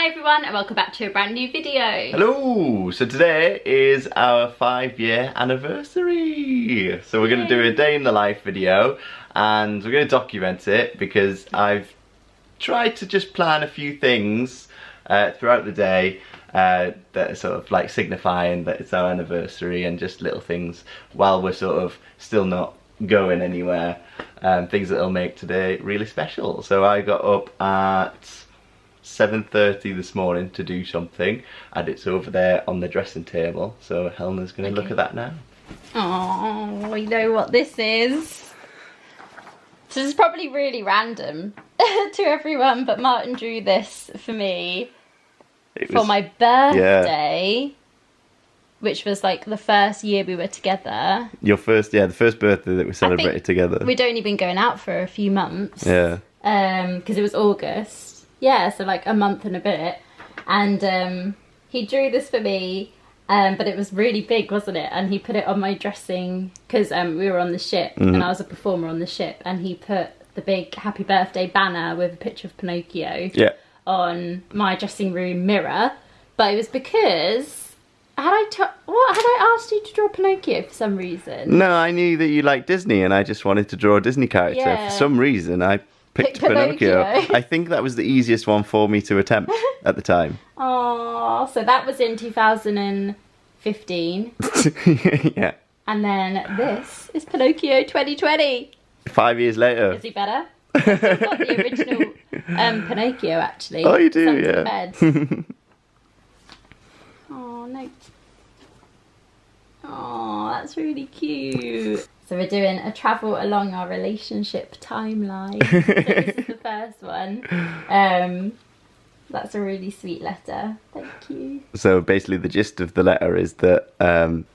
Hi everyone and welcome back to a brand new video. Hello! So today is our 5-year anniversary. So we're going to do a day in the life video and we're going to document it because I've tried to just plan a few things throughout the day that are sort of like signifying that it's our anniversary, and just little things while we're sort of still not going anywhere, things that'll make today really special. So I got up at 7:30 this morning to do something, and it's over there on the dressing table, so Helena's going to look at that now. Oh, you know what this is? So this is probably really random to everyone, but Martyn drew this for me for my birthday, which was like the first year we were together. Your first, the first birthday that we celebrated together. We'd only been going out for a few months. Yeah. Because it was August. Yeah, so like a month and a bit, and he drew this for me, but it was really big, wasn't it? And he put it on my dressing, because we were on the ship, and I was a performer on the ship, and he put the big happy birthday banner with a picture of Pinocchio on my dressing room mirror. But it was because had I asked you to draw Pinocchio for some reason? No, I knew that you liked Disney, and I just wanted to draw a Disney character. Yeah. For some reason I picked Pinocchio. I think that was the easiest one for me to attempt at the time. Oh, so that was in 2015. Yeah. And then this is Pinocchio 2020. 5 years later. Is he better? I've still got the original Pinocchio, actually. Oh, you do, under yeah. the bed. Oh, no. Oh, that's really cute. So we're doing a travel along our relationship timeline. So this is the first one. That's a really sweet letter. Thank you. So basically the gist of the letter is that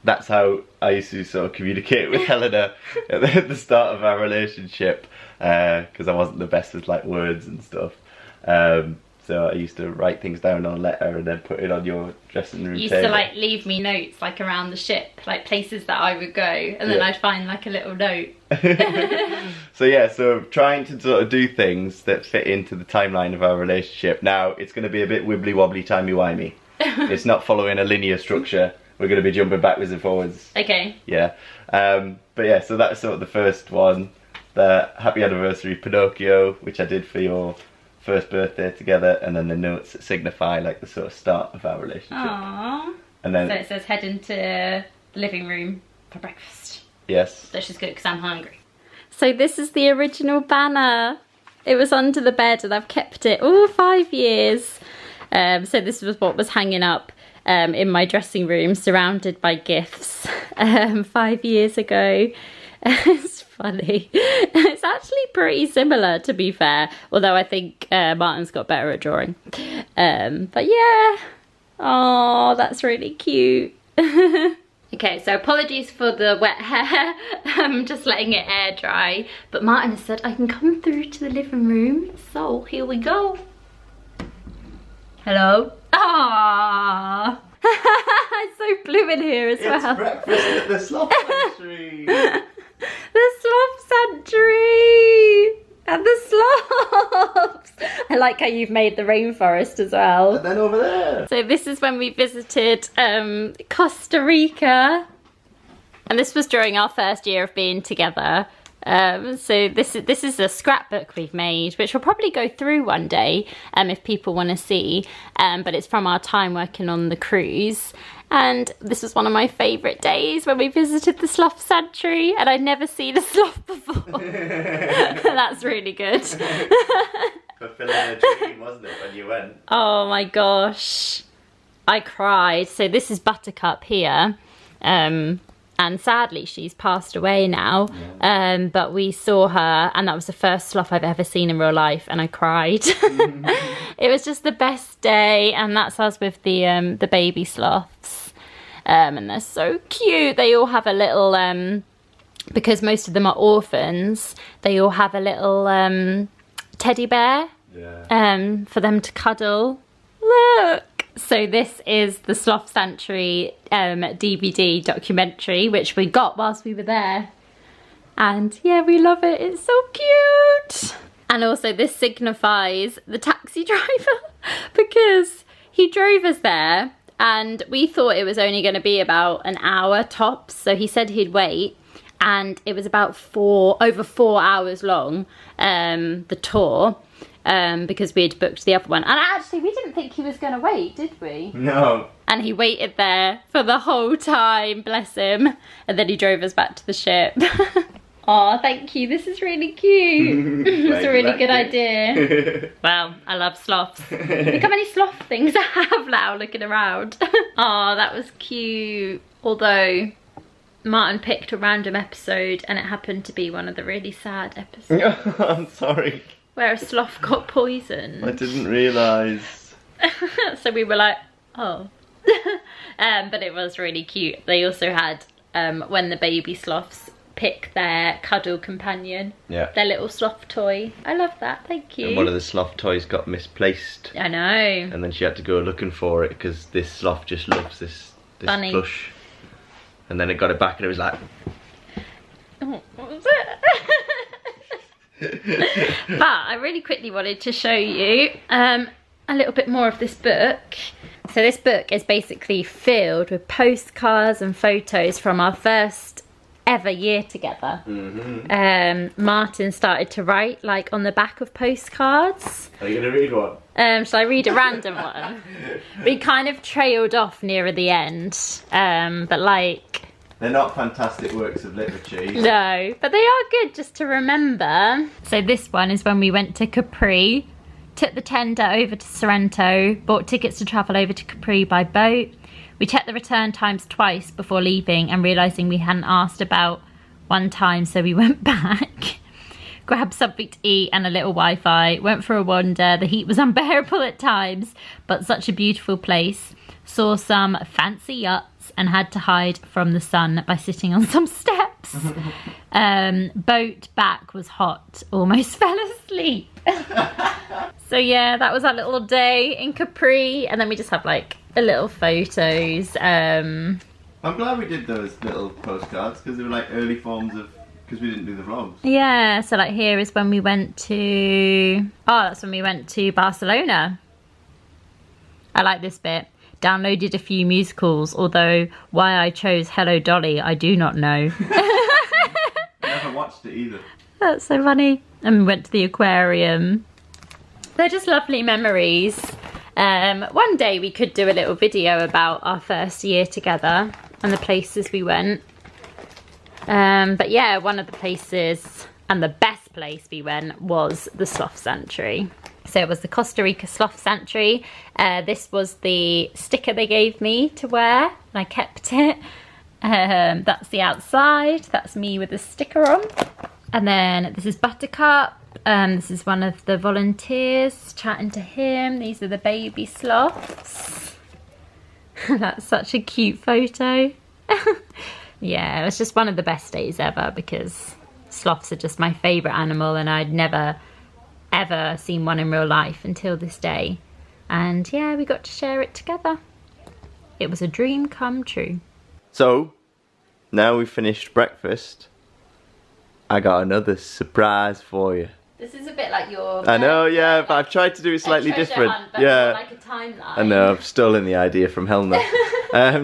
that's how I used to sort of communicate with Helena at the start of our relationship, because I wasn't the best with like words and stuff. So I used to write things down on a letter and then put it on your dressing room table. You used to like leave me notes like around the ship, like places that I would go, and then I'd find like a little note. So yeah, so trying to sort of do things that fit into the timeline of our relationship. Now it's going to be a bit wibbly wobbly, timey wimey. It's not following a linear structure. We're going to be jumping backwards and forwards. Okay. Yeah. But yeah, so that's sort of the first one. The happy anniversary Pinocchio, which I did for your first birthday together, and then the notes that signify like the sort of start of our relationship. Aww. And then so it says head into the living room for breakfast. Yes. Which is good because I'm hungry. So this is the original banner. It was under the bed and I've kept it all 5 years. So this was what was hanging up in my dressing room, surrounded by gifts 5 years ago. It's funny. It's actually pretty similar, to be fair, although I think Martyn's got better at drawing. But yeah, oh, that's really cute. Okay, so apologies for the wet hair. I'm just letting it air dry, but Martyn has said I can come through to the living room, so here we go. Hello. Ah. It's so blue in here as well. It's breakfast at the Sloth Sanctuary. The Sloth Sanctuary! And the sloths! I like how you've made the rainforest as well. And then over there. So this is when we visited Costa Rica. And this was during our first year of being together. So this is a scrapbook we've made, which we'll probably go through one day if people want to see. But it's from our time working on the cruise. And this was one of my favourite days when we visited the Sloth Sanctuary, and I'd never seen a sloth before. That's really good. Fulfilling a dream, wasn't it, when you went? Oh my gosh. I cried. So this is Buttercup here. And sadly she's passed away now. Yeah. But we saw her, and that was the first sloth I've ever seen in real life, and I cried. It was just the best day, and that's us with the baby sloths. And they're so cute. They all have a little because most of them are orphans, they all have a little teddy bear for them to cuddle. Look. So this is the Sloth Sanctuary DVD documentary, which we got whilst we were there. And yeah, we love it. It's so cute. And also this signifies the taxi driver. because he drove us there and we thought it was only going to be about an hour tops. So he said he'd wait, and it was about over 4 hours long, the tour, because we had booked the other one. And actually, we didn't think he was going to wait, did we? No. And he waited there for the whole time, bless him. And then he drove us back to the ship. Oh, thank you. This is really cute. It's a really good idea. Well, I love sloths. Look how many sloth things I have now looking around. Oh, that was cute. Although Martyn picked a random episode and it happened to be one of the really sad episodes. I'm sorry. Where a sloth got poisoned. I didn't realise. So we were like, oh. But it was really cute. They also had, when the baby sloths pick their cuddle companion. Yeah. Their little sloth toy. I love that, thank you. And one of the sloth toys got misplaced. I know. And then she had to go looking for it because this sloth just loves this bush. And then it got it back and it was like... Oh, what was it? But I really quickly wanted to show you a little bit more of this book. So this book is basically filled with postcards and photos from our first ever year together. Martyn started to write like on the back of postcards. Are you going to read one? Shall I read a random one? We kind of trailed off nearer the end, but like... They're not fantastic works of literature. No, but they are good just to remember. So this one is when we went to Capri, took the tender over to Sorrento, bought tickets to travel over to Capri by boat. We checked the return times twice before leaving and realising we hadn't asked about one time, so we went back. Grabbed something to eat and a little Wi-Fi, went for a wander. The heat was unbearable at times, but such a beautiful place. Saw some fancy yachts and had to hide from the sun by sitting on some steps. Boat back was hot, almost fell asleep. So yeah, that was our little day in Capri, and then we just have like a little photos. I'm glad we did those little postcards because they were like early forms of, because we didn't do the vlogs. Yeah, so like here is when we went to, that's when we went to Barcelona. I like this bit. Downloaded a few musicals, although why I chose Hello Dolly I do not know. Never watched it either. That's so funny. And we went to the aquarium. They're just lovely memories. One day we could do a little video about our first year together and the places we went. But yeah, one of the places and the best place we went was the Sloth Sanctuary. So it was the Costa Rica Sloth Sanctuary. This was the sticker they gave me to wear, and I kept it. That's the outside. That's me with the sticker on. And then this is Buttercup. This is one of the volunteers chatting to him. These are the baby sloths. That's such a cute photo. Yeah, it was just one of the best days ever because sloths are just my favourite animal, and I'd never ever seen one in real life until this day. And yeah, we got to share it together. It was a dream come true. So, now we've finished breakfast, I got another surprise for you. This is a bit like your... I know, yeah, but I've tried to do it slightly different. Hunt, but yeah, like a timeline. I know, I've stolen the idea from Helena.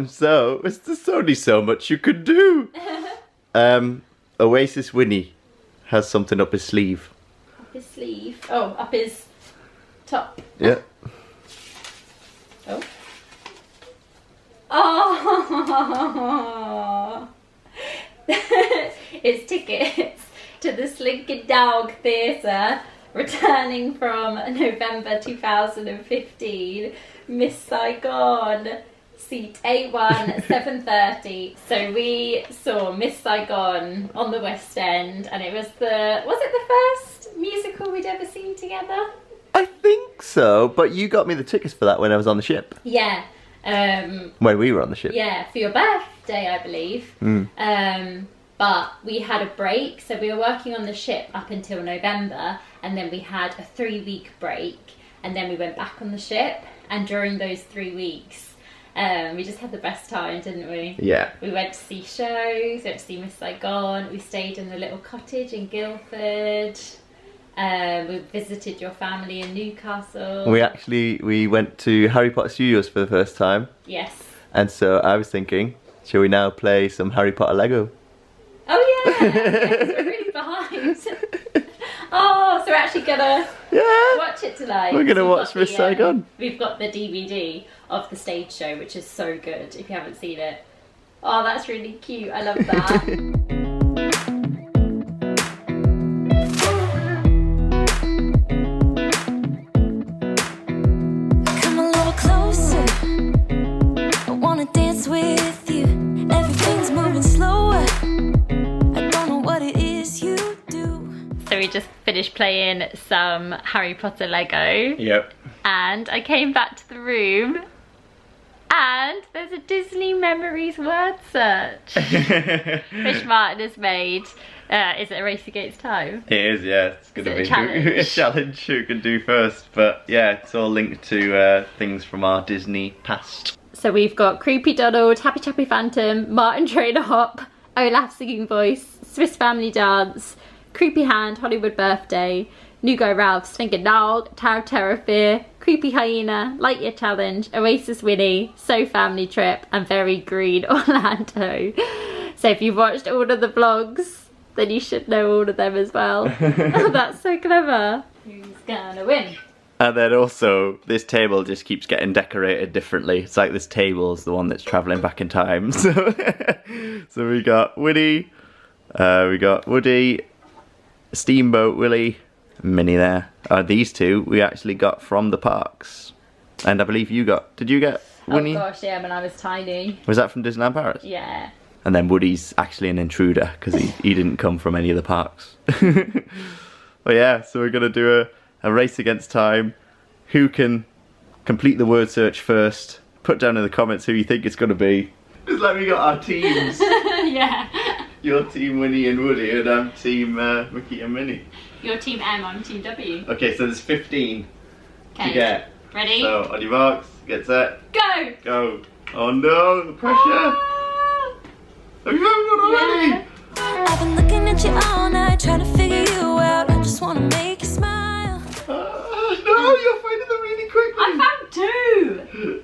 So, there's only so much you could do. Oasis Winnie has something up his sleeve. Up his sleeve? Oh, up his top. Yeah. Oh. Oh! It's tickets to the Slinky Dog Theatre, returning from November 2015, Miss Saigon, seat A1, 7:30. So we saw Miss Saigon on the West End, and it was it the first musical we'd ever seen together? I think so, but you got me the tickets for that when I was on the ship. Yeah. When we were on the ship. Yeah, for your birthday, I believe. But we had a break, so we were working on the ship up until November, and then we had a 3-week break, and then we went back on the ship, and during those 3 weeks, we just had the best time, didn't we? Yeah. We went to see shows, we went to see Miss Saigon, we stayed in the little cottage in Guildford, We visited your family in Newcastle. We went to Harry Potter Studios for the first time. Yes. And so I was thinking, shall we now play some Harry Potter Lego? Oh yeah, yes, we're really behind. Oh, so we're actually gonna watch it tonight. We're gonna watch Miss Saigon. We've got the DVD of the stage show, which is so good if you haven't seen it. Oh, that's really cute. I love that. So we just finished playing some Harry Potter Lego. Yep. And I came back to the room and there's a Disney Memories word search which Martyn has made. Is it a race against time? It is, yeah. It's going to be a challenge who can do first. But yeah, it's all linked to things from our Disney past. So we've got Creepy Donald, Happy Chappy Phantom, Martyn Trainer Hop, Olaf Singing Voice, Swiss Family Dance, Creepy Hand, Hollywood Birthday, New Guy Ralph, Slinking Dog, Tower of Terror Fear, Creepy Hyena, Lightyear Challenge, Oasis Winnie, So Family Trip, and Very Green Orlando. So if you've watched all of the vlogs, then you should know all of them as well. Oh, that's so clever. Who's gonna win? And then also, this table just keeps getting decorated differently. It's like this table's the one that's travelling back in time. So, so we got Winnie, we got Woody, Steamboat Willie, Minnie there. These two we actually got from the parks. And I believe you got, did you get Winnie? Oh gosh, yeah, when I was tiny. Was that from Disneyland Paris? Yeah. And then Woody's actually an intruder because he didn't come from any of the parks. But yeah, so we're going to do a race against time. Who can complete the word search first? Put down in the comments who you think it's going to be. It's like we got our teams. Yeah. You're team Winnie and Woody and I'm team Mickey and Minnie. You're team M, I'm team W. Okay, so there's 15 to get. Ready? So on your marks, get set. Go! Go. Oh no, the pressure. Have you found one already? Yeah. I've been looking at you all night, trying to figure you out. I just want to make you smile. No, you're finding them really quickly. I found two!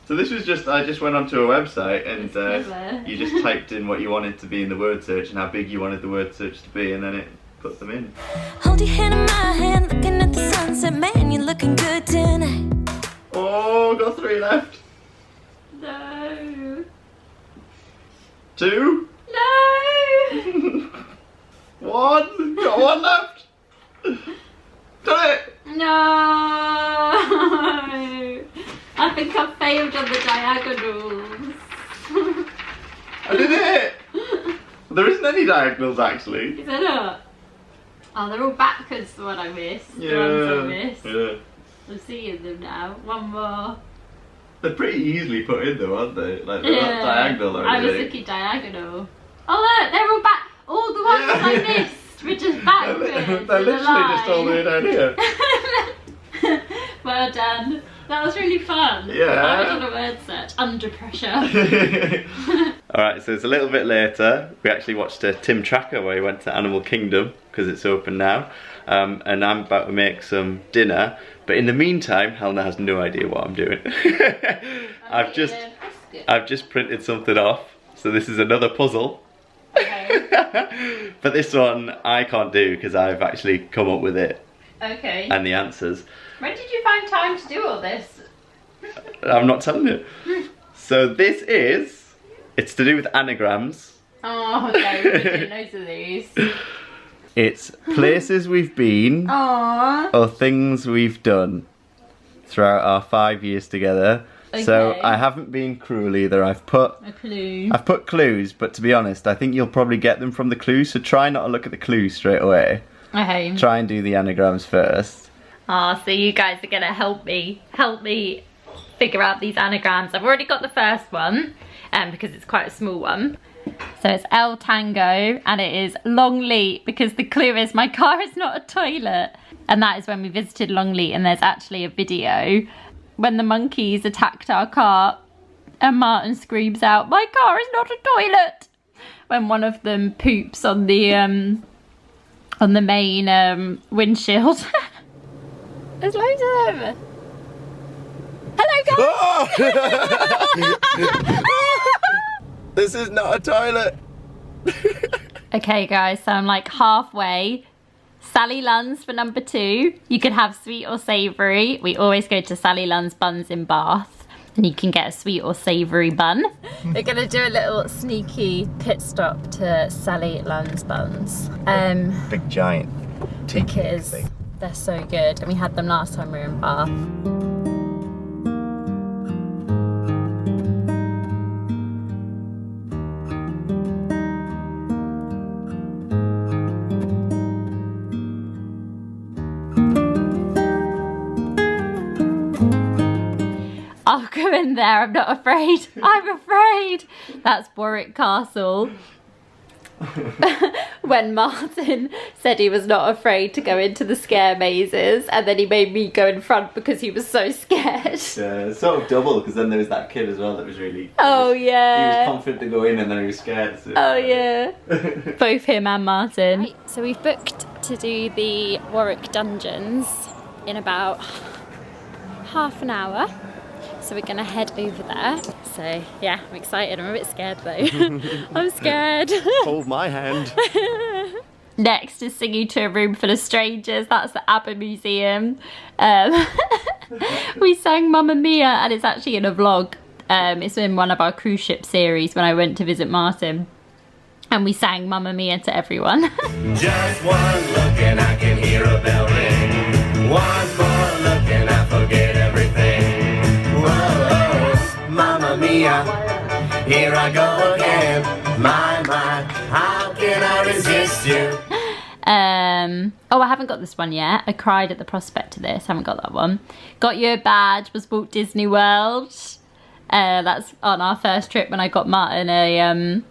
So this was just, I just went onto a website and you just typed in what you wanted to be in the word search and how big you wanted the word search to be and then it put them in. Hold your hand in my hand, looking at the sunset. Man, you're looking good tonight. Oh, got 3 left. No. 2. No! 1. Got 1 left. Done it. No! I think I've failed on the diagonals. I did it. There isn't any diagonals actually. Is there not? Oh, they're all backwards, the one I missed. Yeah. The ones I missed. Yeah. I'm seeing them now. One more. They're pretty easily put in though, aren't they? Like they're not diagonal or I was anything. looking diagonal. Oh look, they're all back. All the ones I missed were just backwards. They're literally just all the way down here. Well done. That was really fun. Yeah. I done a word search under pressure. Alright, so it's a little bit later. We actually watched a Tim Tracker where he went to Animal Kingdom because it's open now. And I'm about to make some dinner. But in the meantime, Helena has no idea what I'm doing. I've just printed something off. So this is another puzzle. Okay. But this one I can't do because I've actually come up with it. Okay. And the answers. When did you find time to do all this? I'm not telling you. So this is, it's to do with anagrams. Oh, okay, we're doing loads of these. It's places we've been Aww. or things we've done throughout our 5 years together. Okay. So I haven't been cruel either. I've put A clue. I've put clues, but to be honest, I think you'll probably get them from the clues. So try not to look at the clues straight away. Okay. Try and do the anagrams first. Ah, so you guys are gonna help me figure out these anagrams. I've already got the first one, because it's quite a small one. So it's El Tango, and it is Longleat, because the clue is my car is not a toilet. And that is when we visited Longleat, and there's actually a video when the monkeys attacked our car, and Martyn screams out, "My car is not a toilet!" when one of them poops on the on the main windshield. There's loads of them. Hello guys! This is not a toilet. Okay guys, so I'm like halfway. Sally Lunn's for number 2. You could have sweet or savoury. We always go to Sally Lunn's Buns in Bath, and you can get a sweet or savoury bun. We're gonna do a little sneaky pit stop to Sally Lunn's Buns. Big giant Because they're so good, and we had them last time we were in Bath. I'll go in there, I'm not afraid. I'm afraid. That's Warwick Castle. When Martyn said he was not afraid to go into the scare mazes, and then he made me go in front because he was so scared. Yeah, it's sort of double, because then there was that kid as well that was really... Oh He yeah. was confident to go in and then he was scared. So, Oh yeah. Both him and Martyn. Right, so we've booked to do the Warwick dungeons in about half an hour. So we're gonna head over there. So yeah, I'm excited. I'm a bit scared though. I'm scared. Hold my hand. Next is singing to a room full of strangers. That's the ABBA Museum. We sang Mamma Mia, and it's actually in a vlog. It's in one of our cruise ship series when I went to visit Martyn. And we sang Mamma Mia to everyone. Just one look and I can hear a bell ring. One more look and I forget everything. Whoa, Mamma Mia, here I go again. My, how can I resist you? Oh, I haven't got this one yet. I cried at the prospect of this. Haven't got that one. Got You a Badge was Walt Disney World. That's on our first trip when I got Martyn a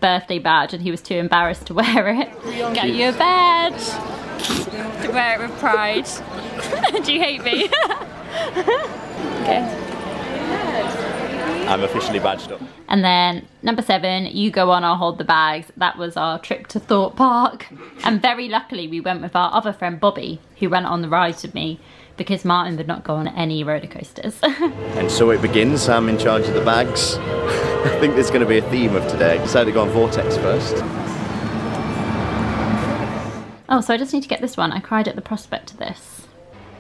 birthday badge and he was too embarrassed to wear it. Got you a badge to wear it with pride. Do you hate me? Okay. I'm officially badged up. And then number 7, You Go On, I'll Hold the Bags. That was our trip to Thorpe Park. And very luckily we went with our other friend Bobby, who went on the rides with me, because Martyn would not go on any roller coasters. And so it begins. I'm in charge of the bags. I think there's going to be a theme of today. Decided to go on Vortex first. Oh, so I just need to get this one. I cried at the prospect of this.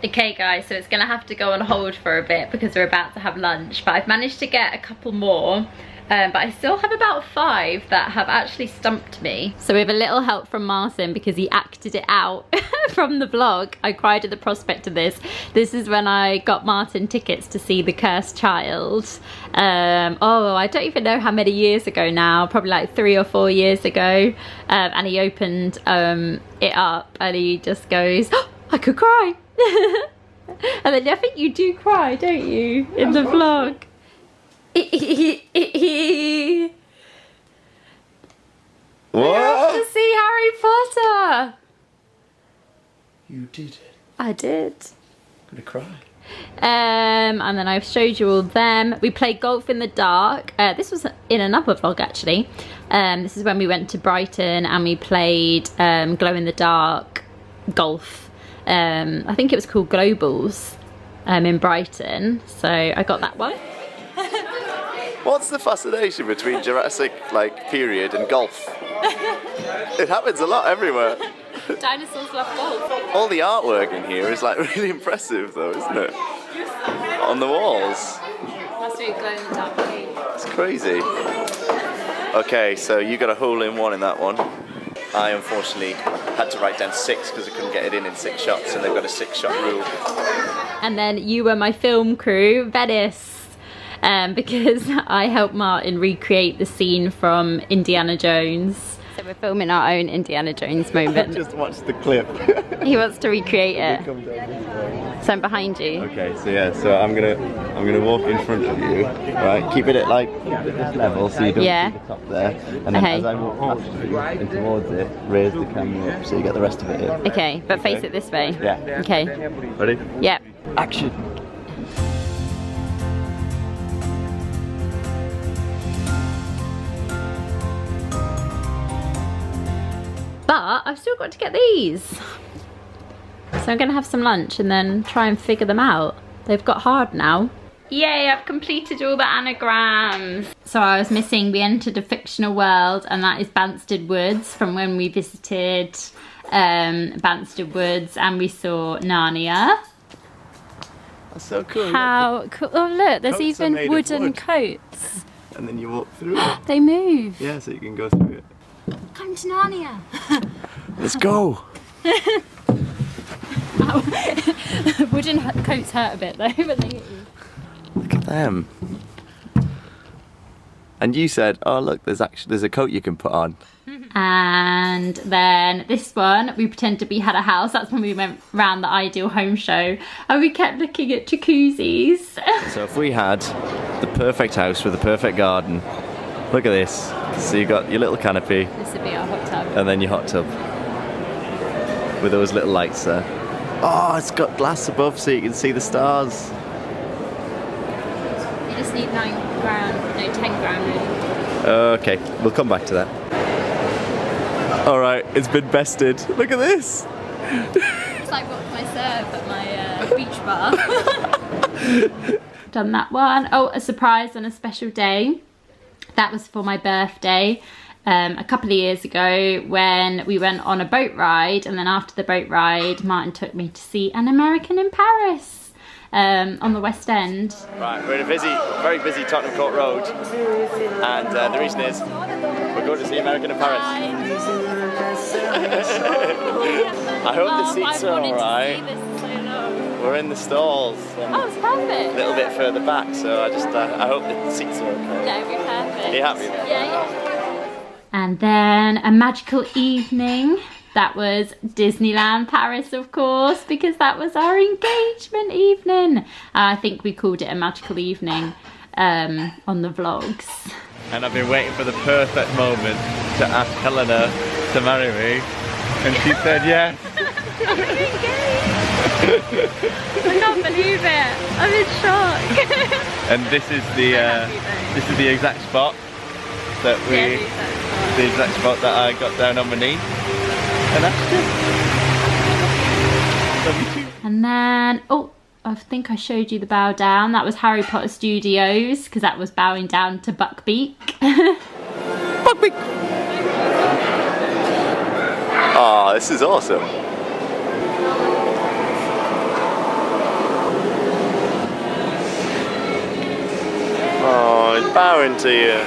Okay guys, so it's gonna have to go on hold for a bit because we're about to have lunch, but I've managed to get a couple more, but I still have about 5 that have actually stumped me. So with a little help from Martyn, because he acted it out from the vlog, I cried at the prospect of this. This is when I got Martyn tickets to see The Cursed Child. Oh, I don't even know how many years ago now, probably like 3 or 4 years ago, and he opened it up and he just goes, oh, I could cry. And then I think you do cry, don't you, in the vlog? What? To see Harry Potter. You did it. I did. I'm gonna cry. And then I've showed you all them. We played golf in the dark. This was in another vlog actually. This is when we went to Brighton and we played glow in the dark golf. I think it was called Globals in Brighton, so I got that one. What's the fascination between Jurassic period and golf? It happens a lot everywhere. Dinosaurs love golf. All the artwork in here is really impressive though, isn't it? On the walls. Must be a glow in the dark game. It's crazy. Okay, so you got a hole in one in that one. I unfortunately had to write down 6 because I couldn't get it in 6 shots, and they've got a 6-shot rule. And then you were my film crew, Venice, because I helped Martyn recreate the scene from Indiana Jones. So we're filming our own Indiana Jones moment. Just watch the clip. He wants to recreate it. So I'm behind you. Okay, so yeah, so I'm gonna walk in front of you, right? Keep it at this level so you don't see the top there. And then as I walk past you and towards it, raise the camera up so you get the rest of it in. Okay, but face it this way. Yeah. Okay. Ready? Yep. Action. But But I've still got to get these. So I'm gonna have some lunch and then try and figure them out. They've got hard now. Yay, I've completed all the anagrams. So I was missing We Entered a Fictional World, and that is Banstead Woods from when we visited Banstead Woods and we saw Narnia. That's so cool. How cool. Oh look, there's Coats are even made of wooden wood. coats. And then you walk through it. They move. Yeah, so you can go through it. Come to Narnia. Let's go. Wooden coats hurt a bit though, but they hit you. Look at them. And you said, oh look, there's a coat you can put on. And then this one, we pretended we had a house. That's when we went round the Ideal Home show and we kept looking at jacuzzis. So if we had the perfect house with a perfect garden, look at this. So you got your little canopy. This would be our hot tub. And then your hot tub. With those little lights there. Oh, it's got glass above so you can see the stars. You just need 10 grand really. Okay, we'll come back to that. Alright, it's been bested. Look at this. It's like what can I serve at my beach bar. Done that one. Oh, a surprise on a special day. That was for my birthday. A couple of years ago when we went on a boat ride, and then after the boat ride Martyn took me to see An American in Paris on the West End. Right, we're in a very busy Tottenham Court Road, and the reason is we're going to see American in Paris. I hope the seats are alright. We're in the stalls. Oh, it's perfect. A little bit further back, so I hope the seats are okay. Yeah, it'll be perfect. Are you happy then? Yeah. And then a magical evening. That was Disneyland Paris, of course, because that was our engagement evening. I think we called it a magical evening on the vlogs. And I've been waiting for the perfect moment to ask Helena to marry me, and she said yes. I'm engaged. I can't believe it. I'm in shock. And this is the exact spot that the exact spot that I got down on my knee and asked her. And then, oh, I think I showed you the bow down. That was Harry Potter Studios, because that was bowing down to Buckbeak. Buckbeak! Oh, this is awesome. Oh, he's bowing to you.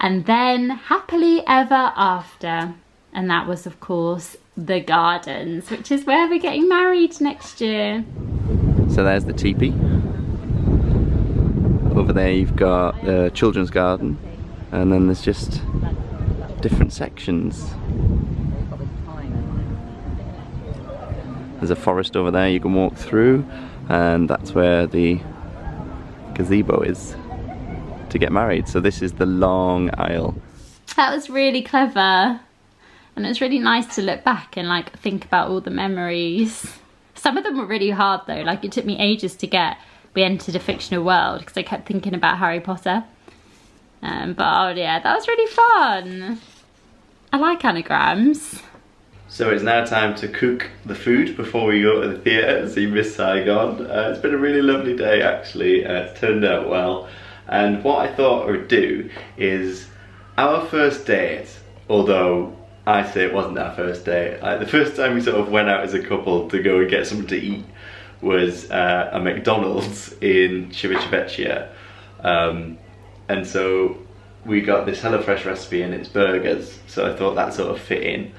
And then Happily Ever After. And that was, of course, the gardens, which is where we're getting married next year. So there's the teepee. Over there you've got the children's garden, and then there's just different sections. There's a forest over there you can walk through, and that's where the gazebo is to get married. So this is the long aisle. That was really clever. And it's really nice to look back and like think about all the memories. Some of them were really hard though. Like it took me ages to get We Entered a Fictional World because I kept thinking about Harry Potter. But oh yeah, that was really fun. I like anagrams. So it's now time to cook the food before we go to the theatre and see Miss Saigon. It's been a really lovely day actually. It's turned out well. And what I thought I would do is our first date, although I say it wasn't our first date. The first time we sort of went out as a couple to go and get something to eat was a McDonald's in Civitavecchia. And so we got this HelloFresh recipe and it's burgers. So I thought that sort of fit in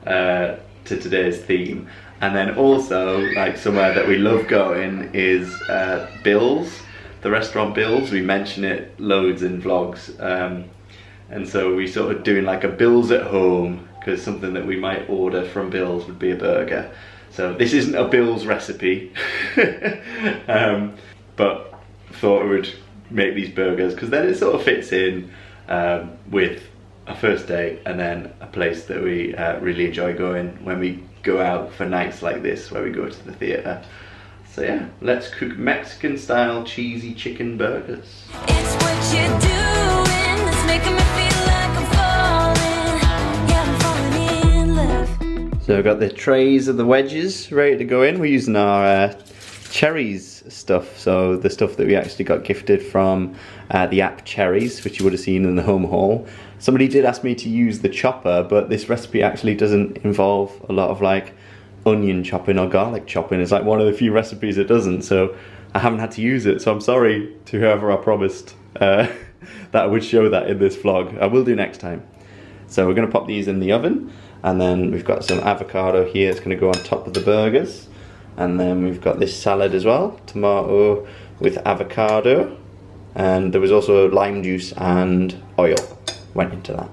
to today's theme. And then also, like somewhere that we love going is Bill's, the restaurant Bill's. We mention it loads in vlogs. And so we sort of doing like a Bill's at home, because something that we might order from Bill's would be a burger. So this isn't a Bill's recipe, but thought I would make these burgers because then it sort of fits in with a first date and then a place that we really enjoy going when we go out for nights like this where we go to the theatre. So yeah, let's cook Mexican style cheesy chicken burgers. It's what you're doing that's making me feel like I'm falling. Yeah, I'm falling So we've got the trays of the wedges ready to go in. We're using our cherries stuff, so the stuff that we actually got gifted from the app Cherries, which you would have seen in the home haul. Somebody did ask me to use the chopper, but this recipe actually doesn't involve a lot of like onion chopping or garlic chopping. It's like one of the few recipes it doesn't, so I haven't had to use it. So I'm sorry to whoever I promised that I would show that in this vlog. I will do next time. So we're going to pop these in the oven. And then we've got some avocado here, it's going to go on top of the burgers. And then we've got this salad as well, tomato with avocado. And there was also lime juice and oil went into that.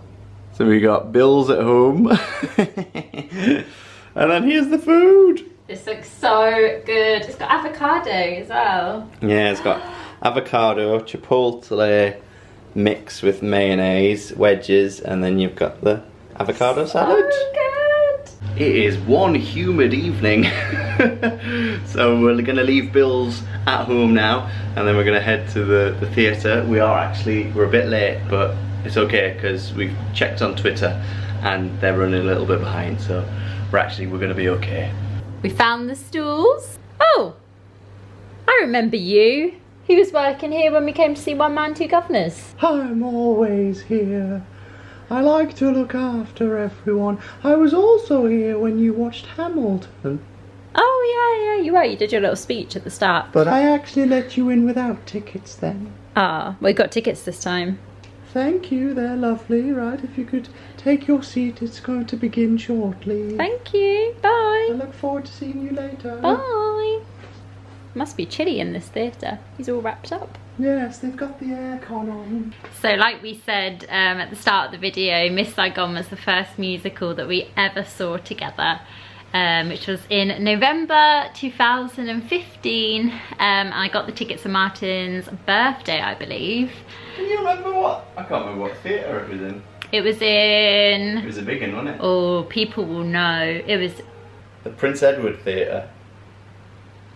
So we got Bill's at home. And then here's the food. This looks so good. It's got avocado as well. Yeah, it's got avocado, chipotle mix with mayonnaise, wedges, and then you've got the avocado salad. So good. It is one humid evening. So we're gonna leave Bill's at home now and then we're gonna head to the theatre. We're a bit late, but it's okay because we've checked on Twitter and they're running a little bit behind, so we're gonna be okay. We found the stools. Oh, I remember you. He was working here when we came to see One Man, Two Governors. I'm always here. I like to look after everyone. I was also here when you watched Hamilton. Oh yeah, you were. You did your little speech at the start. But I actually let you in without tickets then. Ah, we got tickets this time. Thank you, they're lovely. Right, if you could take your seat, it's going to begin shortly. Thank you. Bye. I look forward to seeing you later. Bye. Must be chilly in this theatre. He's all wrapped up. Yes, they've got the aircon on. So like we said at the start of the video, Miss Saigon was the first musical that we ever saw together, which was in November 2015. I got the tickets for Martyn's birthday, I believe. Can you remember what? I can't remember what theatre it was in. It was in... It was a big one, wasn't it? Oh, people will know. It was... The Prince Edward Theatre.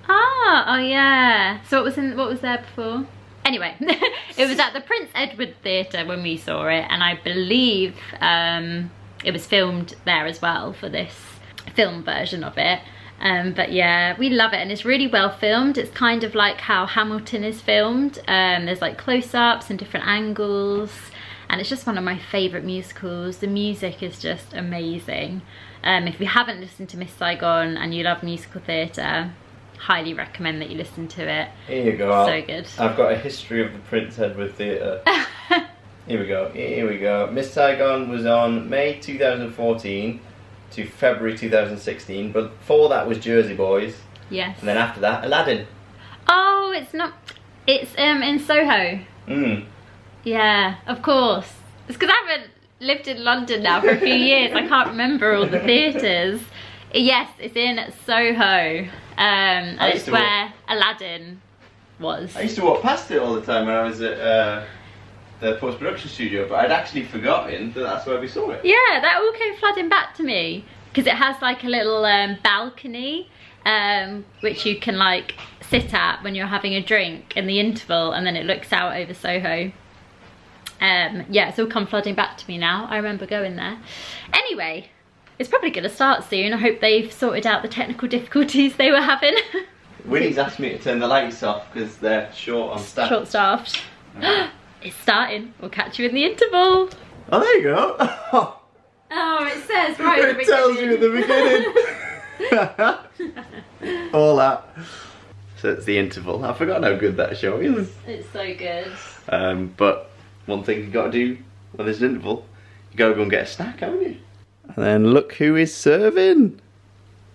Ah, oh yeah. So what was there before? Anyway, it was at the Prince Edward Theatre when we saw it, and I believe it was filmed there as well for this film version of it. But yeah, we love it, and it's really well filmed. It's kind of like how Hamilton is filmed. There's like close-ups and different angles, and it's just one of my favourite musicals. The music is just amazing. If you haven't listened to Miss Saigon and you love musical theatre, highly recommend that you listen to it. Here you go. So good. I've got a history of the Prince Edward Theatre. Here we go. Miss Saigon was on May 2014 to February 2016, but before that was Jersey Boys. Yes. And then after that, Aladdin. Oh, it's not... It's in Soho. Yeah, of course. It's because I haven't lived in London now for a few years. I can't remember all the theatres. Yes, it's in Soho. And it's where Aladdin was. I used to walk past it all the time when I was at the post-production studio, but I'd actually forgotten that that's where we saw it. Yeah, that all came flooding back to me because it has like a little balcony which you can like sit at when you're having a drink in the interval, and then it looks out over Soho. Yeah, it's all come flooding back to me now. I remember going there. Anyway, it's probably going to start soon. I hope they've sorted out the technical difficulties they were having. Winnie's asked me to turn the lights off because they're short on staff. Short-staffed. It's starting. We'll catch you in the interval. Oh, there you go. Oh, it says right at the beginning. It tells you at the beginning. All that. So it's the interval. I forgot how good that show is. It's so good. But one thing you got to do when there's an interval, you got to go and get a snack, haven't you? And then look who is serving.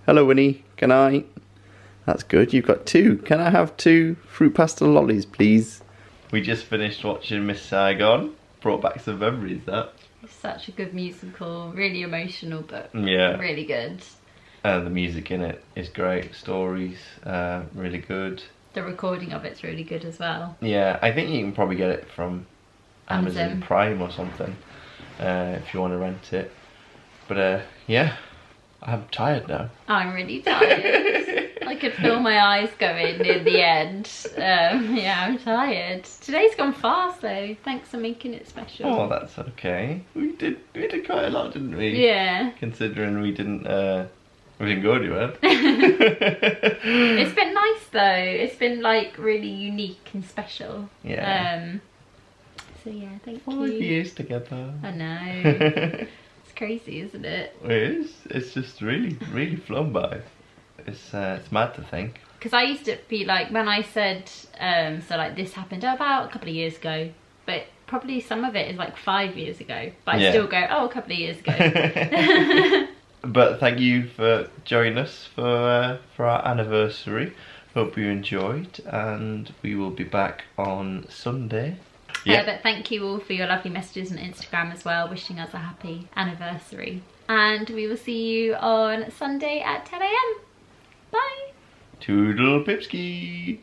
Hello, Winnie. Can I? That's good. You've got two. Can I have 2 fruit pastel lollies, please? We just finished watching Miss Saigon. Brought back some memories, that. It's such a good musical. Really emotional, but yeah, really good. And the music in it is great. Stories, really good. The recording of it's really good as well. Yeah, I think you can probably get it from Amazon Prime or something if you want to rent it. But yeah, I'm tired now. I'm really tired. I could feel my eyes going near the end. Yeah, I'm tired. Today's gone fast though. Thanks for making it special. Oh, that's okay. We did quite a lot, didn't we? Yeah. Considering we didn't go anywhere. It's been nice though. It's been like really unique and special. Yeah. So yeah, thank 5 you. years together. I know. It's crazy, isn't it? It is. It's just really flown by. It's mad to think. Because I used to be like, when I said, so like this happened about a couple of years ago, but probably some of it is like 5 years ago. But I still go, oh, a couple of years ago. But thank you for joining us for our anniversary. Hope you enjoyed, and we will be back on Sunday. Yeah, but thank you all for your lovely messages on Instagram as well, wishing us a happy anniversary. And we will see you on Sunday at 10 AM. Bye. Toodle pipski.